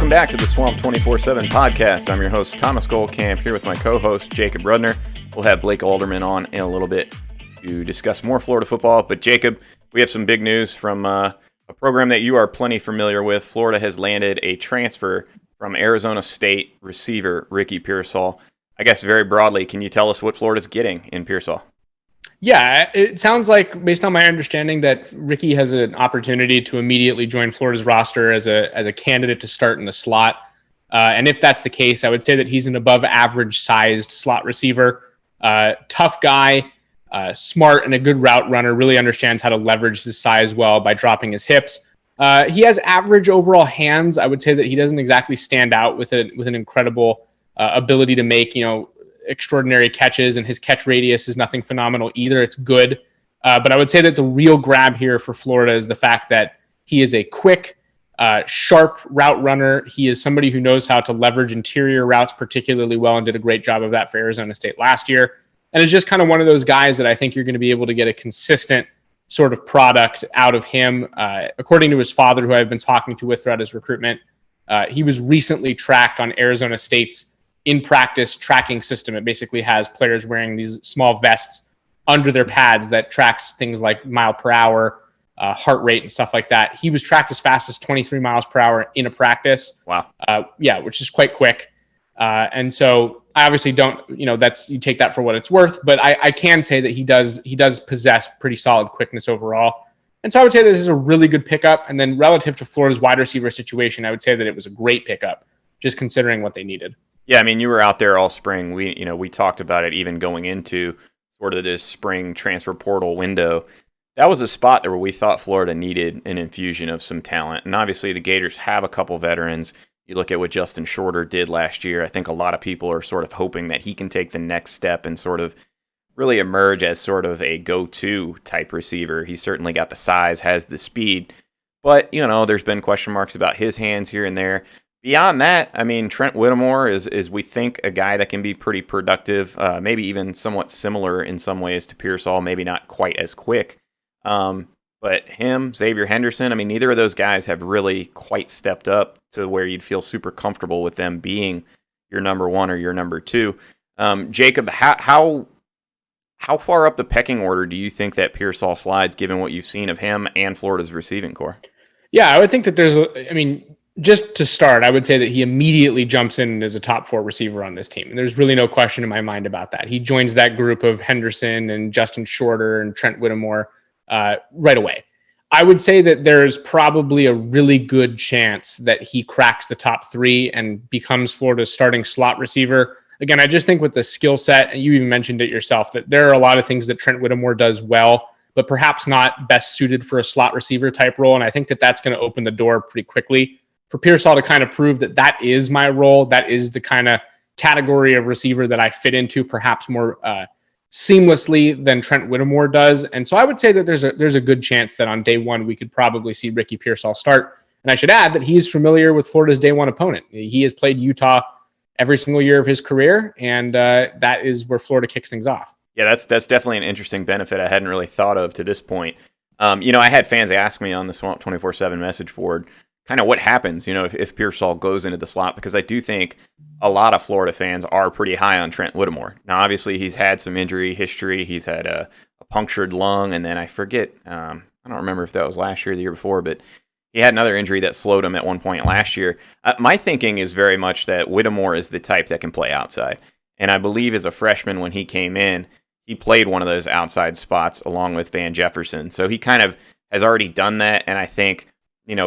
Welcome back to the Swamp 24/7 podcast. I'm your host, Thomas Goldkamp, here with my co-host, Jacob Rudner. We'll have Blake Alderman on in a little bit to discuss more Florida football. But Jacob, we have some big news from a program that you are plenty familiar with. Florida has landed a transfer from Arizona State receiver Ricky Pearsall. I guess very broadly, can you tell us what Florida's getting in Pearsall? Yeah, it sounds like, based on my understanding, that Ricky has an opportunity to immediately join Florida's roster as a candidate to start in the slot. And if that's the case, I would say that he's an above-average sized slot receiver. Tough guy, smart and a good route runner, really understands how to leverage his size well by dropping his hips. He has average overall hands. I would say that he doesn't exactly stand out with an incredible ability to make, extraordinary catches, and his catch radius is nothing phenomenal either. It's good. But I would say that the real grab here for Florida is the fact that he is a quick, sharp route runner. He is somebody who knows how to leverage interior routes particularly well and did a great job of that for Arizona State last year. And it's just kind of one of those guys that I think you're going to be able to get a consistent sort of product out of him. According to his father, who I've been talking to throughout his recruitment, he was recently tracked on Arizona State's in-practice tracking system. It basically has players wearing these small vests under their pads that tracks things like mile per hour, heart rate, and stuff like that. He was tracked as fast as 23 miles per hour in a practice. Wow. Which is quite quick. And so I obviously don't, you take that for what it's worth, but I can say that he does possess pretty solid quickness overall. And so I would say that this is a really good pickup. And then relative to Florida's wide receiver situation, I would say that it was a great pickup, just considering what they needed. Yeah, I mean, you were out there all spring. We talked about it even going into sort of this spring transfer portal window. That was a spot where we thought Florida needed an infusion of some talent. And obviously the Gators have a couple veterans. You look at what Justin Shorter did last year. I think a lot of people are sort of hoping that he can take the next step and sort of really emerge as sort of a go-to type receiver. He's certainly got the size, has the speed. But, there's been question marks about his hands here and there. Beyond that, I mean, Trent Whittemore is we think, a guy that can be pretty productive, maybe even somewhat similar in some ways to Pearsall, maybe not quite as quick. But him, Xavier Henderson, I mean, neither of those guys have really quite stepped up to where you'd feel super comfortable with them being your number one or your number two. Jacob, how far up the pecking order do you think that Pearsall slides, given what you've seen of him and Florida's receiving core? Yeah, I would think that just to start, I would say that he immediately jumps in as a top 4 receiver on this team. And there's really no question in my mind about that. He joins that group of Henderson and Justin Shorter and Trent Whittemore right away. I would say that there's probably a really good chance that he cracks the top 3 and becomes Florida's starting slot receiver. Again, I just think with the skill set, and you even mentioned it yourself, that there are a lot of things that Trent Whittemore does well, but perhaps not best suited for a slot receiver type role. And I think that that's going to open the door pretty quickly for Pearsall to kind of prove that is my role. That is the kind of category of receiver that I fit into perhaps more seamlessly than Trent Whittemore does. And so I would say that there's a good chance that on day one, we could probably see Ricky Pearsall start. And I should add that he's familiar with Florida's day one opponent. He has played Utah every single year of his career, and that is where Florida kicks things off. Yeah, that's definitely an interesting benefit I hadn't really thought of to this point. I had fans ask me on the Swamp 24/7 message board kind of what happens, if Pearsall goes into the slot, because I do think a lot of Florida fans are pretty high on Trent Whittemore. Now, obviously, he's had some injury history. He's had a punctured lung, and then I forget, I don't remember if that was last year or the year before, but he had another injury that slowed him at one point last year. My thinking is very much that Whittemore is the type that can play outside. And I believe as a freshman when he came in, he played one of those outside spots along with Van Jefferson. So he kind of has already done that, and I think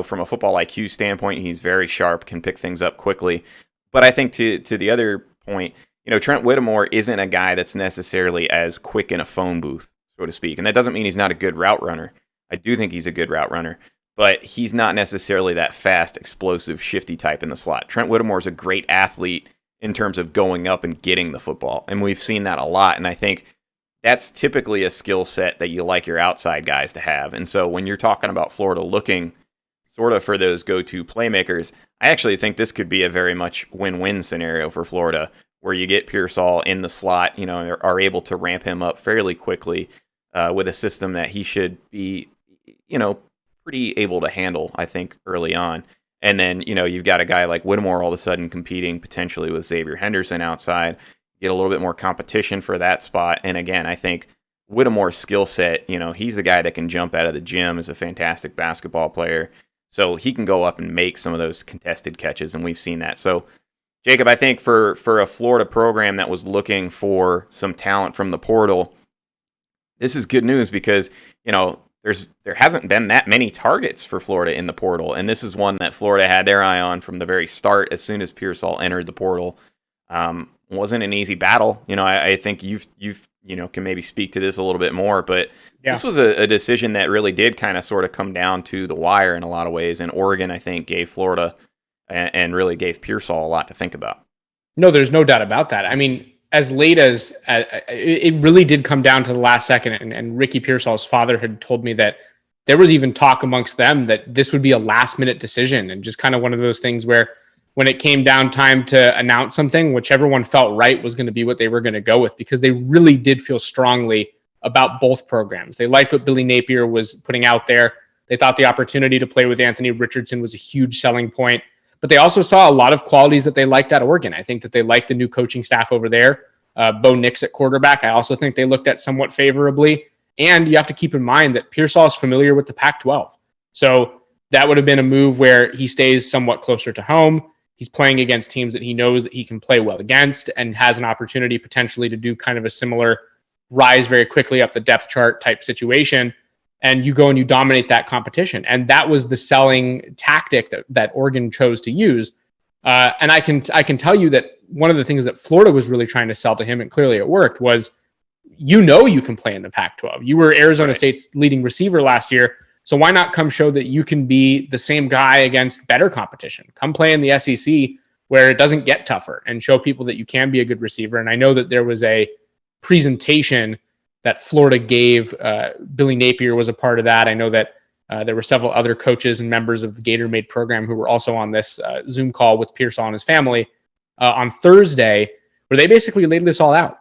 from a football IQ standpoint, he's very sharp, can pick things up quickly. But I think to the other point, Trent Whittemore isn't a guy that's necessarily as quick in a phone booth, so to speak. And that doesn't mean he's not a good route runner. I do think he's a good route runner. But he's not necessarily that fast, explosive, shifty type in the slot. Trent Whittemore is a great athlete in terms of going up and getting the football. And we've seen that a lot. And I think that's typically a skill set that you like your outside guys to have. And so when you're talking about Florida looking sort of for those go-to playmakers, I actually think this could be a very much win-win scenario for Florida, where you get Pearsall in the slot, and are able to ramp him up fairly quickly with a system that he should be, pretty able to handle, I think, early on. And then, you've got a guy like Whittemore all of a sudden competing potentially with Xavier Henderson outside, get a little bit more competition for that spot. And again, I think Whittemore's skill set, he's the guy that can jump out of the gym, is a fantastic basketball player. So he can go up and make some of those contested catches, and we've seen that. So, Jacob, I think for a Florida program that was looking for some talent from the portal, this is good news because, there hasn't been that many targets for Florida in the portal, and this is one that Florida had their eye on from the very start. As soon as Pearsall entered the portal, wasn't an easy battle. I think you've can maybe speak to this a little bit more, but This was a decision that really did kind of sort of come down to the wire in a lot of ways, and Oregon, I think, gave Florida and really gave Pearsall a lot to think about. No, there's no doubt about that. I mean, as late as it really did come down to the last second, and Ricky Pearsall's father had told me that there was even talk amongst them that this would be a last minute decision, and just kind of one of those things where when it came down time to announce something, whichever one felt right was going to be what they were going to go with, because they really did feel strongly about both programs. They liked what Billy Napier was putting out there. They thought the opportunity to play with Anthony Richardson was a huge selling point. But they also saw a lot of qualities that they liked at Oregon. I think that they liked the new coaching staff over there. Bo Nix at quarterback, I also think they looked at somewhat favorably. And you have to keep in mind that Pearsall is familiar with the Pac-12. So that would have been a move where he stays somewhat closer to home. He's playing against teams that he knows that he can play well against and has an opportunity potentially to do kind of a similar rise very quickly up the depth chart type situation. And you go and you dominate that competition. And that was the selling tactic that Oregon chose to use. And I can tell you that one of the things that Florida was really trying to sell to him, and clearly it worked, was you can play in the Pac-12. You were Arizona State's leading receiver last year. So why not come show that you can be the same guy against better competition? Come play in the SEC where it doesn't get tougher, and show people that you can be a good receiver. And I know that there was a presentation that Florida gave. Billy Napier was a part of that. I know that there were several other coaches and members of the Gator Made program who were also on this Zoom call with Pearsall and his family on Thursday, where they basically laid this all out.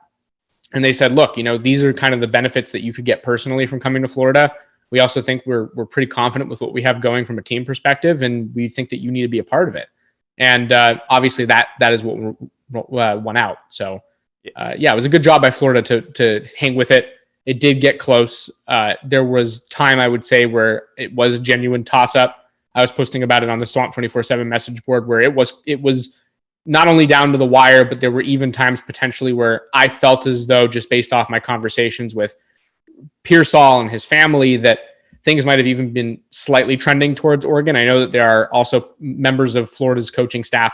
And they said, look, these are kind of the benefits that you could get personally from coming to Florida. We also think we're pretty confident with what we have going from a team perspective, and we think that you need to be a part of it. And obviously that is what won out. So it was a good job by Florida to hang with it. It did get close. There was time, I would say, where it was a genuine toss-up. I was posting about it on the Swamp 24/7 message board, where it was not only down to the wire, but there were even times potentially where I felt as though, just based off my conversations with Pearsall and his family, that things might have even been slightly trending towards Oregon. I know that there are also members of Florida's coaching staff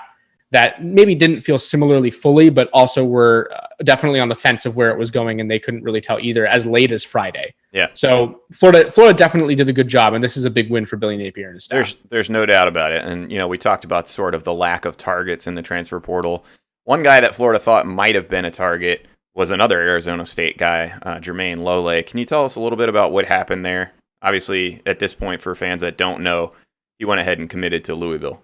that maybe didn't feel similarly fully, but also were definitely on the fence of where it was going, and they couldn't really tell either as late as Friday. Yeah. So Florida definitely did a good job, and this is a big win for Billy Napier and his staff. There's no doubt about it. And, we talked about sort of the lack of targets in the transfer portal. One guy that Florida thought might have been a target was another Arizona State guy, Jermaine Lole. Can you tell us a little bit about what happened there? Obviously, at this point, for fans that don't know, he went ahead and committed to Louisville.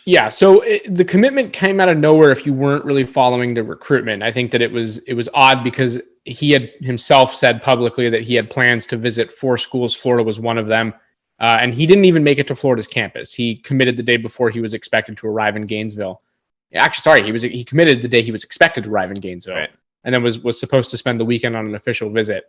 Yeah, so the commitment came out of nowhere if you weren't really following the recruitment. I think that it was odd because he had himself said publicly that he had plans to visit 4 schools. Florida was one of them. And he didn't even make it to Florida's campus. He committed the day before he was expected to arrive in Gainesville. Actually, sorry, he committed the day he was expected to arrive in Gainesville, right, and then was supposed to spend the weekend on an official visit.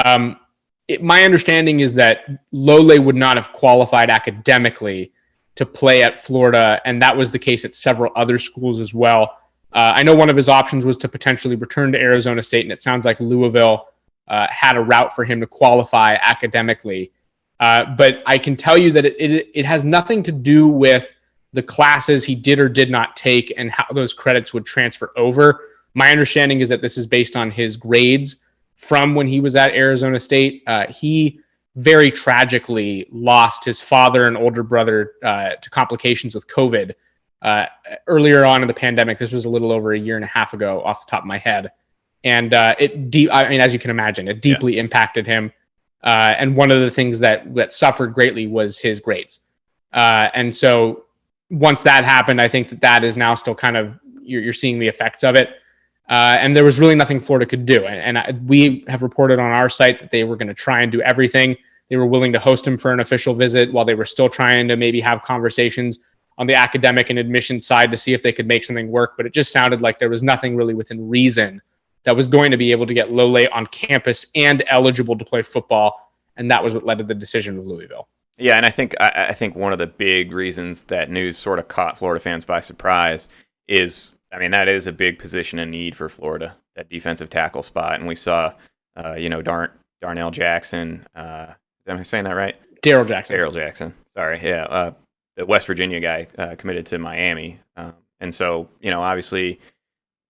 My understanding is that Lole would not have qualified academically to play at Florida, and that was the case at several other schools as well. I know one of his options was to potentially return to Arizona State, and it sounds like Louisville had a route for him to qualify academically. But I can tell you that it has nothing to do with the classes he did or did not take and how those credits would transfer over. My understanding is that this is based on his grades from when he was at Arizona State. He very tragically lost his father and older brother to complications with COVID earlier on in the pandemic. This was a little over a year and a half ago off the top of my head. And as you can imagine, it deeply impacted him. And one of the things that suffered greatly was his grades. And so once that happened, I think that is now still kind of, you're seeing the effects of it. And there was really nothing Florida could do. And we have reported on our site that they were going to try and do everything. They were willing to host him for an official visit while they were still trying to maybe have conversations on the academic and admission side to see if they could make something work. But it just sounded like there was nothing really within reason that was going to be able to get Lole on campus and eligible to play football. And that was what led to the decision with Louisville. Yeah, and I think one of the big reasons that news sort of caught Florida fans by surprise is, I mean, that is a big position in need for Florida, that defensive tackle spot. And we saw, Darnell Jackson, am I saying that right? Daryl Jackson. Daryl Jackson, sorry. Yeah, the West Virginia guy committed to Miami. And so, obviously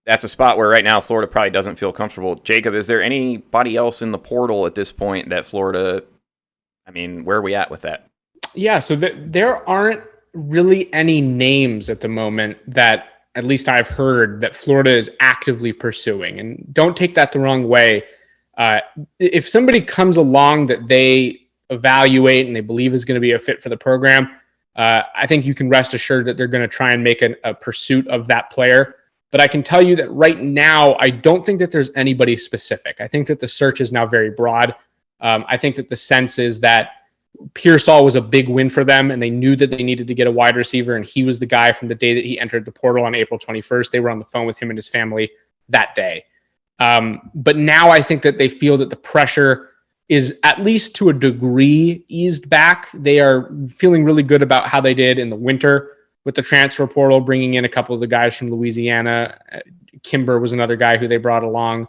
that's a spot where right now Florida probably doesn't feel comfortable. Jacob, is there anybody else in the portal at this point that Florida, where are we at with that? Yeah, so there aren't really any names at the moment that at least I've heard that Florida is actively pursuing. And don't take that the wrong way. If somebody comes along that they evaluate and they believe is going to be a fit for the program, I think you can rest assured that they're going to try and make a pursuit of that player. But I can tell you that right now, I don't think that there's anybody specific. I think that the search is now very broad. I think that the sense is that Pearsall was a big win for them, and they knew that they needed to get a wide receiver, and he was the guy from the day that he entered the portal on April 21st. They were on the phone with him and his family that day. But now I think that they feel that the pressure is at least to a degree eased back. They are feeling really good about how they did in the winter with the transfer portal, bringing in a couple of the guys from Louisiana. Kimber was another guy who they brought along,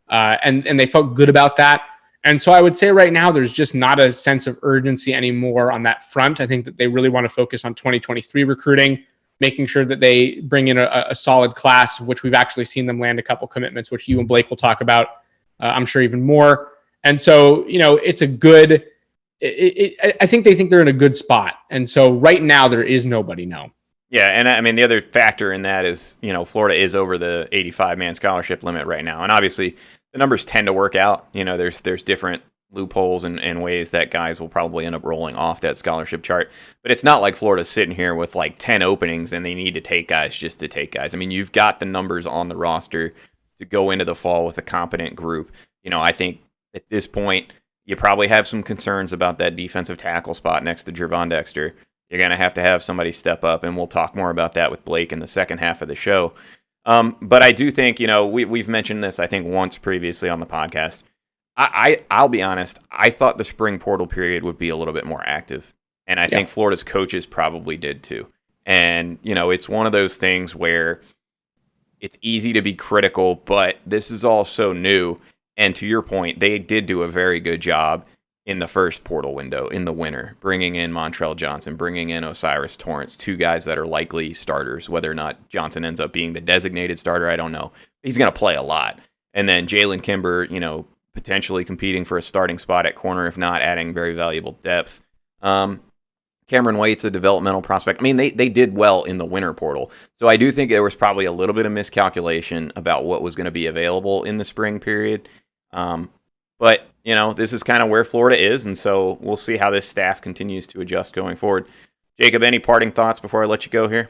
and they felt good about that. And so I would say right now there's just not a sense of urgency anymore on that front. I think that they really want to focus on 2023 recruiting, making sure that they bring in a solid class, of which we've actually seen them land a couple commitments, which you and Blake will talk about, I'm sure even more. And so, it's a good, I think they think they're in a good spot. And so right now there is nobody, no. Yeah, and the other factor in that is, Florida is over the 85-man scholarship limit right now. And obviously the numbers tend to work out. There's different loopholes and ways that guys will probably end up rolling off that scholarship chart. But it's not like Florida's sitting here with like 10 openings and they need to take guys just to take guys. You've got the numbers on the roster to go into the fall with a competent group. I think at this point, you probably have some concerns about that defensive tackle spot next to Gervon Dexter. You're going to have somebody step up, and we'll talk more about that with Blake in the second half of the show. But I do think, we've mentioned this, I think, once previously on the podcast. I'll be honest, I thought the spring portal period would be a little bit more active. And I think Florida's coaches probably did too. And, it's one of those things where it's easy to be critical, but this is all so new. And to your point, they did do a very good job in the first portal window in the winter, bringing in Montrell Johnson, bringing in Osiris Torrance, two guys that are likely starters. Whether or not Johnson ends up being the designated starter, I don't know. He's going to play a lot. And then Jalen Kimber, potentially competing for a starting spot at corner, if not adding very valuable depth. Cameron Waite's a developmental prospect. They did well in the winter portal. So I do think there was probably a little bit of miscalculation about what was going to be available in the spring period. But, this is kind of where Florida is, and so we'll see how this staff continues to adjust going forward. Jacob, any parting thoughts before I let you go here?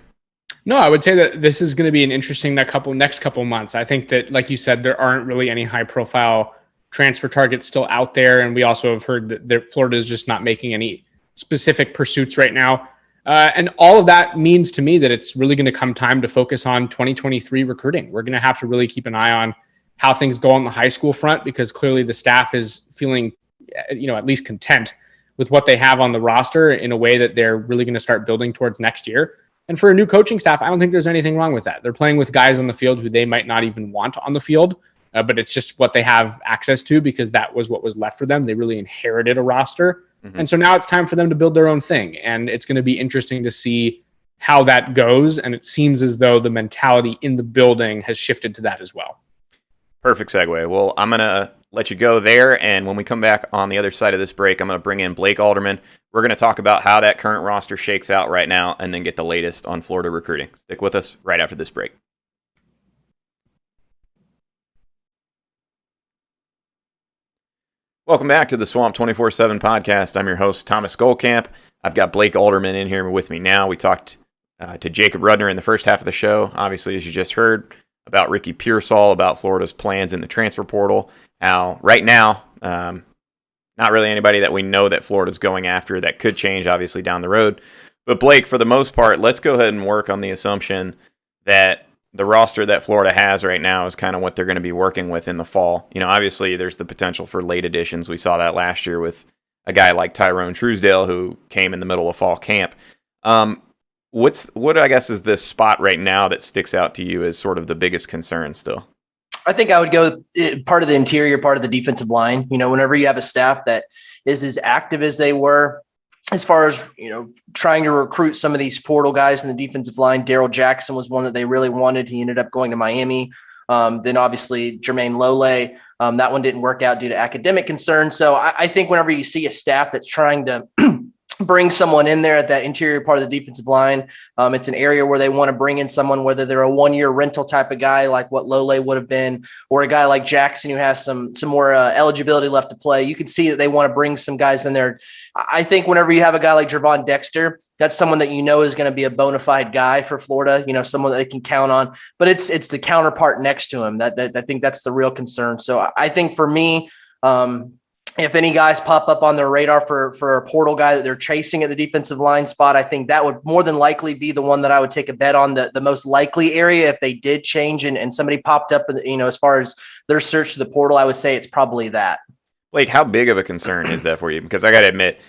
No, I would say that this is going to be an interesting next couple months. I think that, like you said, there aren't really any high-profile transfer targets still out there, and we also have heard that Florida is just not making any specific pursuits right now. And all of that means to me that it's really going to come time to focus on 2023 recruiting. We're going to have to really keep an eye on how things go on the high school front, because clearly the staff is feeling, at least content with what they have on the roster in a way that they're really going to start building towards next year. And for a new coaching staff, I don't think there's anything wrong with that. They're playing with guys on the field who they might not even want on the field, but it's just what they have access to because that was what was left for them. They really inherited a roster. Mm-hmm. And so now it's time for them to build their own thing. And it's going to be interesting to see how that goes. And it seems as though the mentality in the building has shifted to that as well. Perfect segue. Well, I'm going to let you go there, and when we come back on the other side of this break, I'm going to bring in Blake Alderman. We're going to talk about how that current roster shakes out right now and then get the latest on Florida recruiting. Stick with us right after this break. Welcome back to the Swamp 24/7 podcast. I'm your host, Thomas Goldcamp. I've got Blake Alderman in here with me now. We talked to Jacob Rudner in the first half of the show, obviously, as you just heard, about Ricky Pearsall, about Florida's plans in the transfer portal. How right now, not really anybody that we know that Florida's going after. That could change, obviously, down the road. But Blake, for the most part, let's go ahead and work on the assumption that the roster that Florida has right now is kind of what they're going to be working with in the fall. Obviously there's the potential for late additions. We saw that last year with a guy like Tyrone Truesdale who came in the middle of fall camp. What I guess is this spot right now that sticks out to you as sort of the biggest concern still? I think I would go part of the interior, part of the defensive line. Whenever you have a staff that is as active as they were, as far as, trying to recruit some of these portal guys in the defensive line, Darrell Jackson was one that they really wanted. He ended up going to Miami. Then obviously Jermaine Lole, that one didn't work out due to academic concerns. So I think whenever you see a staff that's trying to bring someone in there at that interior part of the defensive line, it's an area where they want to bring in someone, whether they're a one-year rental type of guy like what Lole would have been, or a guy like Jackson who has some more eligibility left to play. You can see that they want to bring some guys in there. I think whenever you have a guy like Gervon Dexter, that's someone that is going to be a bona fide guy for Florida, someone that they can count on. But it's the counterpart next to him that I think that's the real concern. So I think for me, if any guys pop up on their radar for a portal guy that they're chasing at the defensive line spot, I think that would more than likely be the one that I would take a bet on, the most likely area. If they did change and somebody popped up, as far as their search to the portal, I would say it's probably that. Blake, how big of a concern is that for you? Because I got to admit,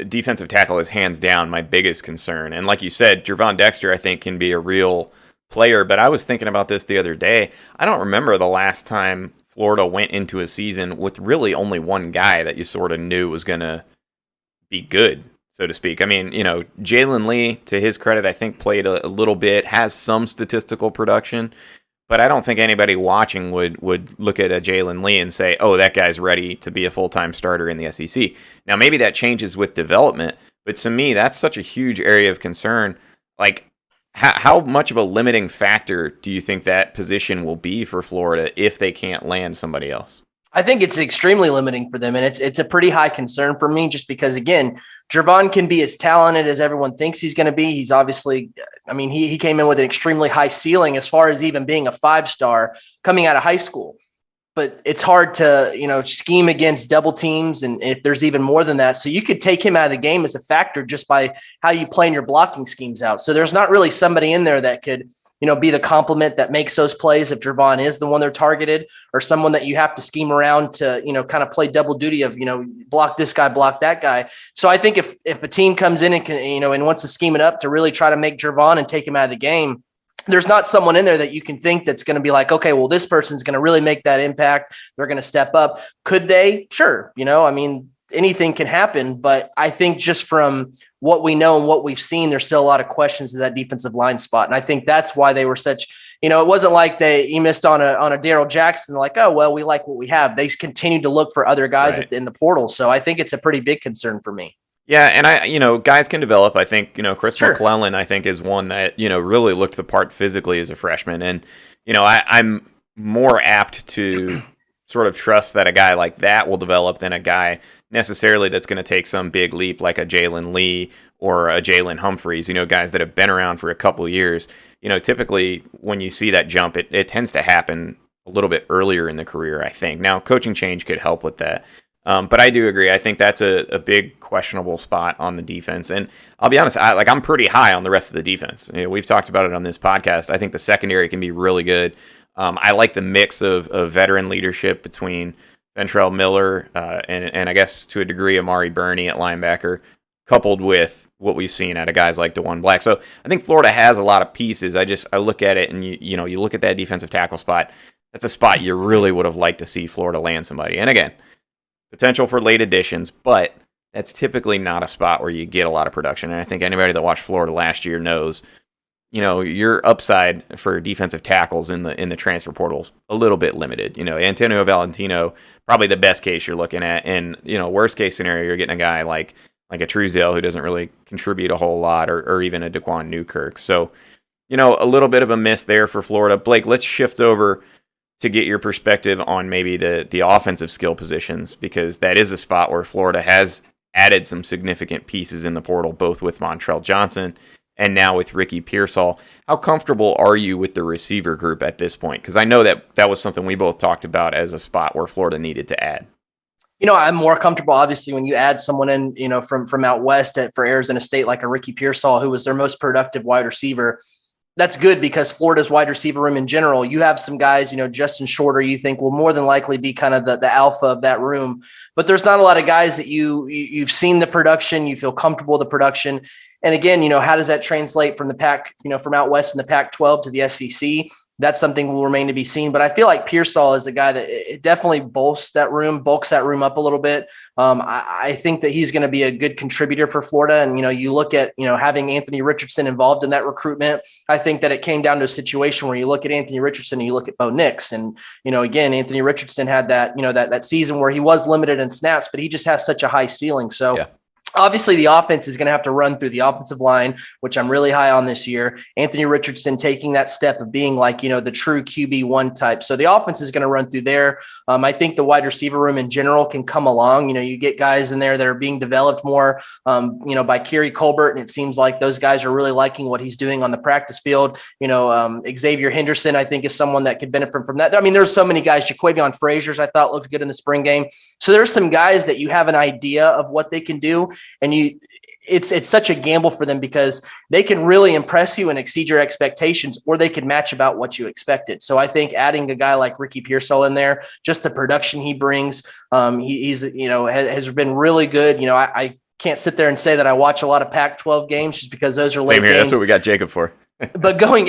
defensive tackle is hands down my biggest concern. And like you said, Gervon Dexter, I think, can be a real player. But I was thinking about this the other day. I don't remember the last time Florida went into a season with really only one guy that you sort of knew was going to be good, so to speak. I mean, Jalen Lee, to his credit, I think played a little bit, has some statistical production, but I don't think anybody watching would look at a Jalen Lee and say, oh, that guy's ready to be a full-time starter in the SEC. Now, maybe that changes with development, but to me, that's such a huge area of concern. How much of a limiting factor do you think that position will be for Florida if they can't land somebody else? I think it's extremely limiting for them, and it's a pretty high concern for me just because, again, Gervon can be as talented as everyone thinks he's going to be. He's obviously, he came in with an extremely high ceiling as far as even being a 5-star coming out of high school. But it's hard to, scheme against double teams, and if there's even more than that. So you could take him out of the game as a factor just by how you plan your blocking schemes out. So there's not really somebody in there that could, be the complement that makes those plays if Gervon is the one they're targeted, or someone that you have to scheme around to, kind of play double duty of, block this guy, block that guy. So I think if a team comes in and can, and wants to scheme it up to really try to make Gervon and take him out of the game, there's not someone in there that you can think that's going to be like, okay, well, this person's going to really make that impact. They're going to step up. Could they? Sure. Anything can happen, but I think just from what we know and what we've seen, there's still a lot of questions to that defensive line spot. And I think that's why they were such, it wasn't like he missed on a Darrell Jackson, like, oh, well, we like what we have. They continued to look for other guys in the portal. So I think it's a pretty big concern for me. Yeah, and guys can develop. I think, Chris McClellan, I think, is one that, really looked the part physically as a freshman. And, I'm more apt to sort of trust that a guy like that will develop than a guy necessarily that's going to take some big leap like a Jalen Lee or a Jalen Humphreys, guys that have been around for a couple of years. Typically when you see that jump, it tends to happen a little bit earlier in the career, I think. Now, coaching change could help with that. But I do agree. I think that's a big questionable spot on the defense. And I'll be honest, I'm pretty high on the rest of the defense. We've talked about it on this podcast. I think the secondary can be really good. I like the mix of veteran leadership between Ventrell Miller and I guess to a degree Amari Burney at linebacker, coupled with what we've seen out of guys like DeJuan Black. So I think Florida has a lot of pieces. I look at it and you look at that defensive tackle spot. That's a spot you really would have liked to see Florida land somebody. And again, potential for late additions, but that's typically not a spot where you get a lot of production. And I think anybody that watched Florida last year knows, your upside for defensive tackles in the transfer portal's a little bit limited. Antonio Valentino, probably the best case you're looking at. And, worst case scenario, you're getting a guy like a Truesdale who doesn't really contribute a whole lot, or even a Daquan Newkirk. So, a little bit of a miss there for Florida. Blake, let's shift over to get your perspective on maybe the offensive skill positions, because that is a spot where Florida has added some significant pieces in the portal, both with Montrell Johnson and now with Ricky Pearsall. How comfortable are you with the receiver group at this point? Because I know that was something we both talked about as a spot where Florida needed to add. I'm more comfortable, obviously, when you add someone in, from out west for Arizona State, like a Ricky Pearsall, who was their most productive wide receiver. That's good because Florida's wide receiver room in general, you have some guys, Justin Shorter, you think will more than likely be kind of the alpha of that room. But there's not a lot of guys that you've seen the production, you feel comfortable with the production. And again, how does that translate from the Pac, from out west in the Pac-12 to the SEC? That's something will remain to be seen. But I feel like Pearsall is a guy that it definitely bulks that room up a little bit. I think that he's going to be a good contributor for Florida. And, you look at, having Anthony Richardson involved in that recruitment, I think that it came down to a situation where you look at Anthony Richardson and you look at Bo Nix. And, again, Anthony Richardson had that, that season where he was limited in snaps, but he just has such a high ceiling. So yeah. Obviously, the offense is going to have to run through the offensive line, which I'm really high on this year. Anthony Richardson taking that step of being like, the true QB1 type. So the offense is going to run through there. I think the wide receiver room in general can come along. You get guys in there that are being developed more, by Kerry Colbert. And it seems like those guys are really liking what he's doing on the practice field. Xavier Henderson, I think, is someone that could benefit from that. I mean, there's so many guys. Jaquavion Fraziers, I thought, looked good in the spring game. So there's some guys that you have an idea of what they can do. And it's such a gamble for them because they can really impress you and exceed your expectations, or they could match about what you expected. So I think adding a guy like Ricky Pearsall in there, just the production he brings, he's has been really good. I can't sit there and say that I watch a lot of Pac-12 games just because those are late Same here. games. That's what we got Jacob for. But going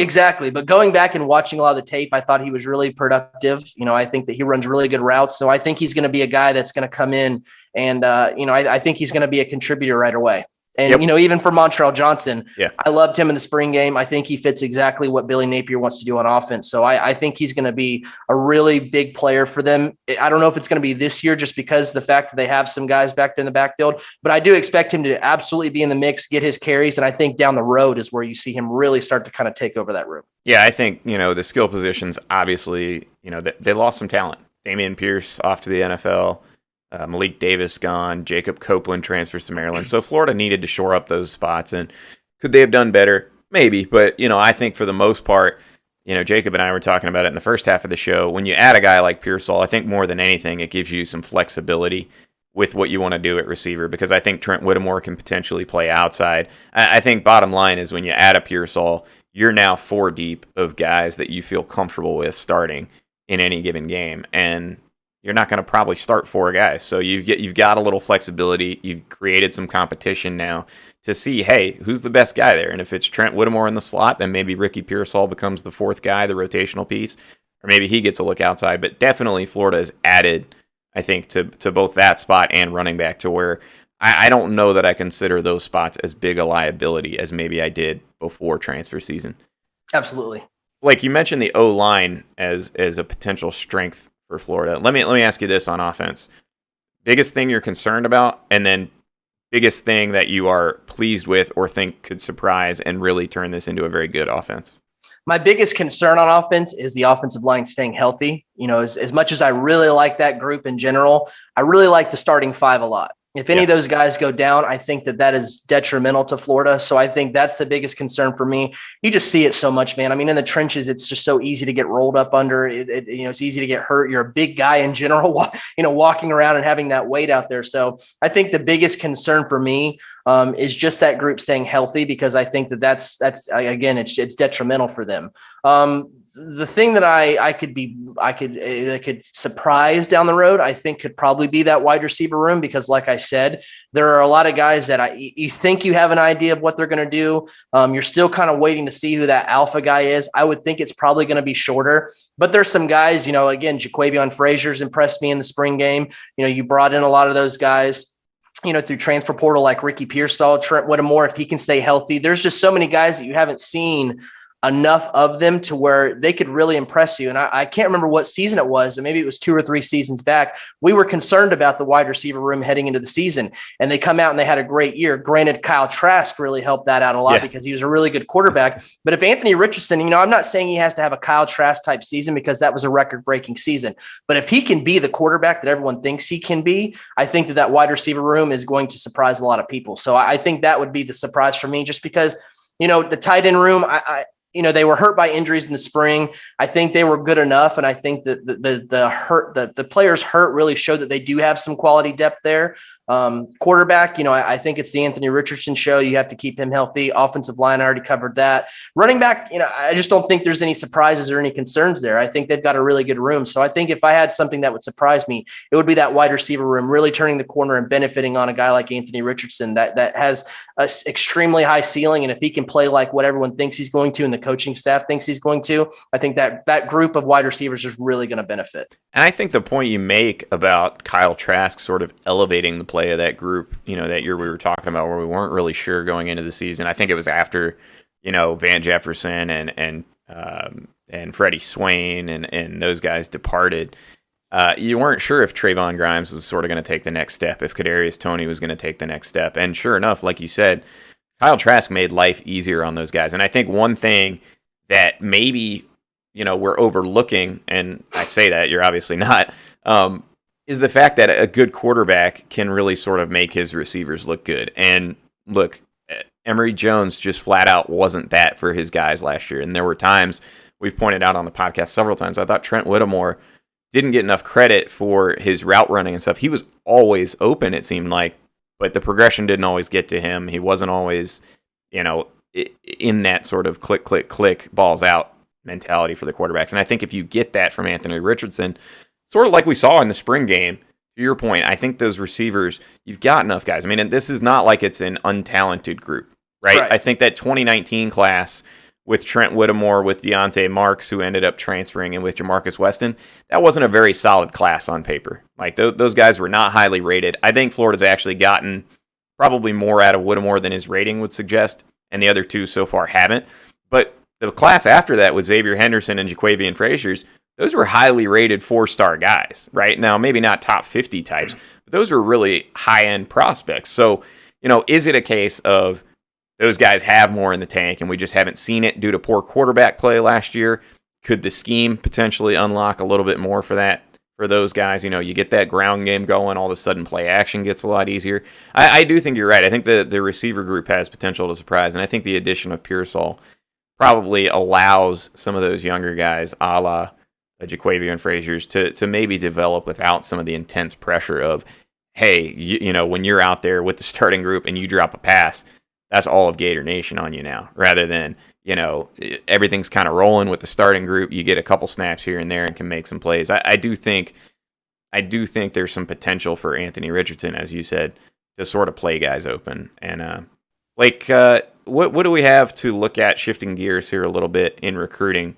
back and watching a lot of the tape, I thought he was really productive. I think that he runs really good routes. So I think he's going to be a guy that's going to come in and, I think he's going to be a contributor right away. And, even for Montreal Johnson, I loved him in the spring game. I think he fits exactly what Billy Napier wants to do on offense. So I think he's going to be a really big player for them. I don't know if it's going to be this year just because of the fact that they have some guys back in the backfield, but I do expect him to absolutely be in the mix, get his carries. And I think down the road is where you see him really start to kind of take over that room. Yeah, I think, the skill positions, obviously, they lost some talent. Damian Pierce off to the NFL. Malik Davis gone. Jacob Copeland transfers to Maryland. So Florida needed to shore up those spots. And could they have done better? Maybe. But, I think for the most part, Jacob and I were talking about it in the first half of the show. When you add a guy like Pearsall, I think more than anything, it gives you some flexibility with what you want to do at receiver, because I think Trent Whittemore can potentially play outside. I think bottom line is when you add a Pearsall, you're now 4 deep of guys that you feel comfortable with starting in any given game. And you're not going to probably start 4 guys. So you've got a little flexibility. You've created some competition now to see, hey, who's the best guy there? And if it's Trent Whittemore in the slot, then maybe Ricky Pearsall becomes the 4th guy, the rotational piece, or maybe he gets a look outside. But definitely Florida has added, I think, to both that spot and running back to where I don't know that I consider those spots as big a liability as maybe I did before transfer season. Absolutely. Blake, you mentioned the O-line as a potential strength for Florida. Let me ask you this on offense. Biggest thing you're concerned about, and then biggest thing that you are pleased with or think could surprise and really turn this into a very good offense? My biggest concern on offense is the offensive line staying healthy. As much as I really like that group in general, I really like the starting 5 a lot. If any of those guys go down, I think that is detrimental to Florida. So I think that's the biggest concern for me. You just see it so much, man. I mean, in the trenches, it's just so easy to get rolled up under. It's easy to get hurt. You're a big guy in general, walking around and having that weight out there. So I think the biggest concern for me is just that group staying healthy, because I think that's again, it's detrimental for them. The thing that I could surprise down the road, I think could probably be that wide receiver room, because like I said, there are a lot of guys that you think you have an idea of what they're going to do. You're still kind of waiting to see who that alpha guy is. I would think it's probably going to be Shorter, but there's some guys, again, Jaquavion Frazier's impressed me in the spring game. You brought in a lot of those guys, through transfer portal, like Ricky Pearsall, Trent Whittemore, if he can stay healthy. There's just so many guys that you haven't seen enough of them to where they could really impress you. And I can't remember what season it was, and maybe it was 2 or 3 seasons back. We were concerned about the wide receiver room heading into the season, and they come out and they had a great year. Granted, Kyle Trask really helped that out a lot because he was a really good quarterback. But if Anthony Richardson, I'm not saying he has to have a Kyle Trask type season, because that was a record-breaking season. But if he can be the quarterback that everyone thinks he can be, I think that wide receiver room is going to surprise a lot of people. So I think that would be the surprise for me, just because, the tight end room, they were hurt by injuries in the spring. I think they were good enough. And I think that the players hurt really showed that they do have some quality depth there. Quarterback, I think it's the Anthony Richardson show. You have to keep him healthy. Offensive line, I already covered that. Running back, I just don't think there's any surprises or any concerns there. I think they've got a really good room. So I think if I had something that would surprise me, it would be that wide receiver room, really turning the corner and benefiting on a guy like Anthony Richardson that has an extremely high ceiling. And if he can play like what everyone thinks he's going to and the coaching staff thinks he's going to, I think that group of wide receivers is really going to benefit. And I think the point you make about Kyle Trask sort of elevating the play of that group, that year we were talking about where we weren't really sure going into the season. I think it was after, Van Jefferson and Freddie Swain and those guys departed. You weren't sure if Trayvon Grimes was sort of going to take the next step, if Kadarius Toney was going to take the next step. And sure enough, like you said, Kyle Trask made life easier on those guys. And I think one thing that maybe, we're overlooking, and I say that, you're obviously not, is the fact that a good quarterback can really sort of make his receivers look good. And look, Emory Jones just flat out wasn't that for his guys last year. And there were times, we've pointed out on the podcast several times, I thought Trent Whittemore didn't get enough credit for his route running and stuff. He was always open, it seemed like, but the progression didn't always get to him. He wasn't always, in that sort of click, click, click, balls out mentality for the quarterbacks. And I think if you get that from Anthony Richardson, sort of like we saw in the spring game, to your point, I think those receivers, you've got enough guys. I mean, this is not like it's an untalented group, right? I think that 2019 class with Trent Whittemore, with Deontay Marks, who ended up transferring, and with Jamarcus Weston, that wasn't a very solid class on paper. Like, those guys were not highly rated. I think Florida's actually gotten probably more out of Whittemore than his rating would suggest, and the other two so far haven't. But the class after that with Xavier Henderson and Jaquavian Fraziers, those were highly rated 4-star guys, right? Now, maybe not top 50 types, but those were really high-end prospects. So, is it a case of those guys have more in the tank and we just haven't seen it due to poor quarterback play last year? Could the scheme potentially unlock a little bit more for those guys? You get that ground game going, all of a sudden play action gets a lot easier. I do think you're right. I think the receiver group has potential to surprise, and I think the addition of Pearsall probably allows some of those younger guys, a la Jaquavian Fraziers, to maybe develop without some of the intense pressure of, hey, when you're out there with the starting group and you drop a pass, that's all of Gator Nation on you now, rather than, everything's kind of rolling with the starting group. You get a couple snaps here and there and can make some plays. I do think there's some potential for Anthony Richardson, as you said, to sort of play guys open. And what do we have to look at, shifting gears here a little bit, in recruiting?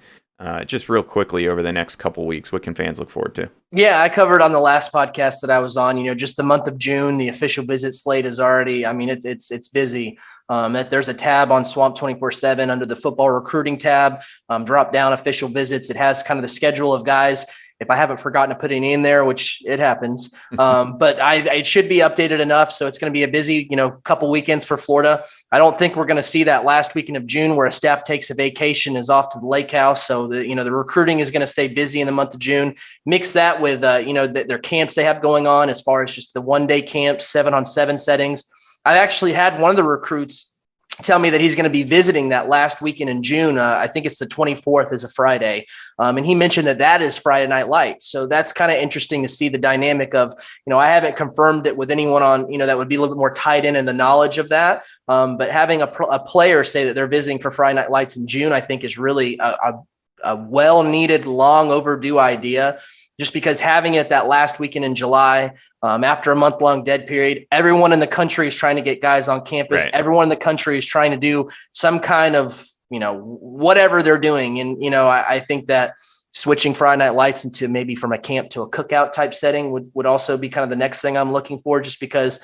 Just real quickly over the next couple weeks, what can fans look forward to? Yeah, I covered on the last podcast that I was on, just the month of June, the official visit slate is already, it's busy. There's a tab on Swamp 24/7 under the football recruiting tab, drop down official visits. It has kind of the schedule of guys. If I haven't forgotten to put any in there, which it happens, but it should be updated enough. So it's going to be a busy, couple weekends for Florida. I don't think we're going to see that last weekend of June where a staff takes a vacation, is off to the lake house. So the recruiting is going to stay busy in the month of June. Mix that with, their camps they have going on, as far as just the 1-day camps, 7-on-7 settings. I've actually had one of the recruits tell me that he's going to be visiting that last weekend in June. I think it's the 24th is a Friday. And he mentioned that is Friday Night Lights. So that's kind of interesting to see the dynamic of, I haven't confirmed it with anyone on, that would be a little bit more tied in the knowledge of that. But having a player say that they're visiting for Friday Night Lights in June, I think is really a well-needed, long overdue idea. Just because having it that last weekend in July, after a month-long dead period, everyone in the country is trying to get guys on campus. Right. Everyone in the country is trying to do some kind of, whatever they're doing. And, I think that switching Friday Night Lights into maybe from a camp to a cookout type setting would also be kind of the next thing I'm looking for, just because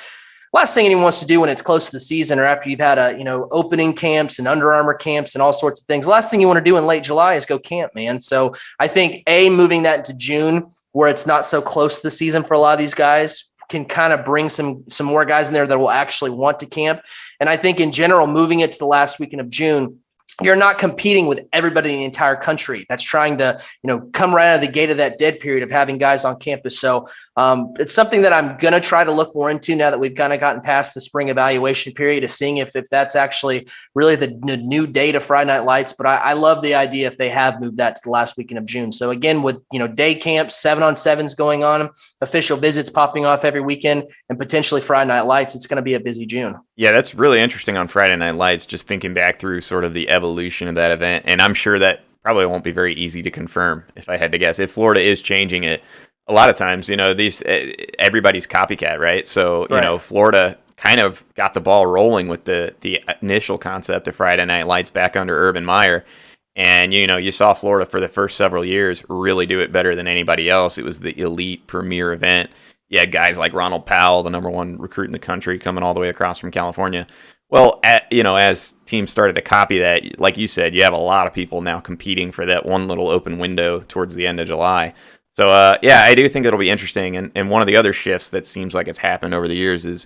last thing anyone wants to do when it's close to the season or after you've had opening camps and Under Armour camps and all sorts of things. Last thing you want to do in late July is go camp, man. So I think moving that into June, where it's not so close to the season for a lot of these guys, can kind of bring some more guys in there that will actually want to camp. And I think in general, moving it to the last weekend of June, you're not competing with everybody in the entire country that's trying to, come right out of the gate of that dead period of having guys on campus. So It's something that I'm going to try to look more into now that we've kind of gotten past the spring evaluation period, of seeing if that's actually really the new date of Friday Night Lights. But I love the idea if they have moved that to the last weekend of June. So again, with day camps, 7-on-7s going on, official visits popping off every weekend, and potentially Friday Night Lights, it's going to be a busy June. Yeah, that's really interesting on Friday Night Lights, just thinking back through sort of the evolution of that event. And I'm sure that probably won't be very easy to confirm, if I had to guess. If Florida is changing it, a lot of times, these everybody's copycat, right? So, Florida kind of got the ball rolling with the initial concept of Friday Night Lights back under Urban Meyer. And, you saw Florida for the first several years really do it better than anybody else. It was the elite premier event. You had guys like Ronald Powell, the number one recruit in the country, coming all the way across from California. Well, as teams started to copy that, like you said, you have a lot of people now competing for that one little open window towards the end of July. So, I do think it'll be interesting. And one of the other shifts that seems like it's happened over the years is,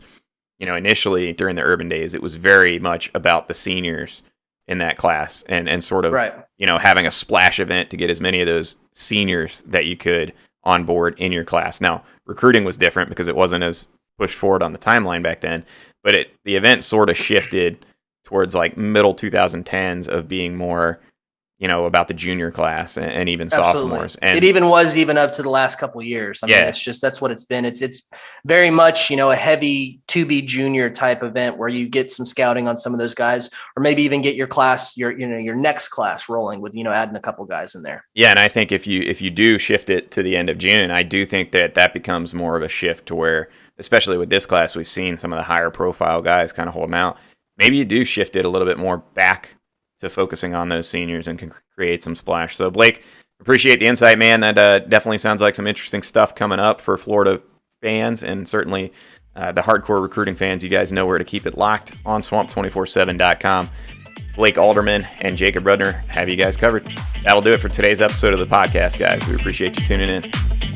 initially during the Urban days, it was very much about the seniors in that class and sort of, having a splash event to get as many of those seniors that you could on board in your class. Now, recruiting was different because it wasn't as pushed forward on the timeline back then, but the event sort of shifted towards like middle 2010s of being more, about the junior class and even sophomores. And it even was up to the last couple of years. I mean, it's just, that's what it's been. It's very much, a heavy to be junior type event where you get some scouting on some of those guys, or maybe even get your class, your next class rolling with, adding a couple guys in there. Yeah. And I think if you do shift it to the end of June, I do think that becomes more of a shift to where, especially with this class, we've seen some of the higher profile guys kind of holding out. Maybe you do shift it a little bit more back to focusing on those seniors and can create some splash. So, Blake, appreciate the insight, man. That definitely sounds like some interesting stuff coming up for Florida fans, and certainly the hardcore recruiting fans. You guys know where to keep it locked on swamp247.com. Blake Alderman and Jacob Rudner have you guys covered. That'll do it for today's episode of the podcast, guys. We appreciate you tuning in.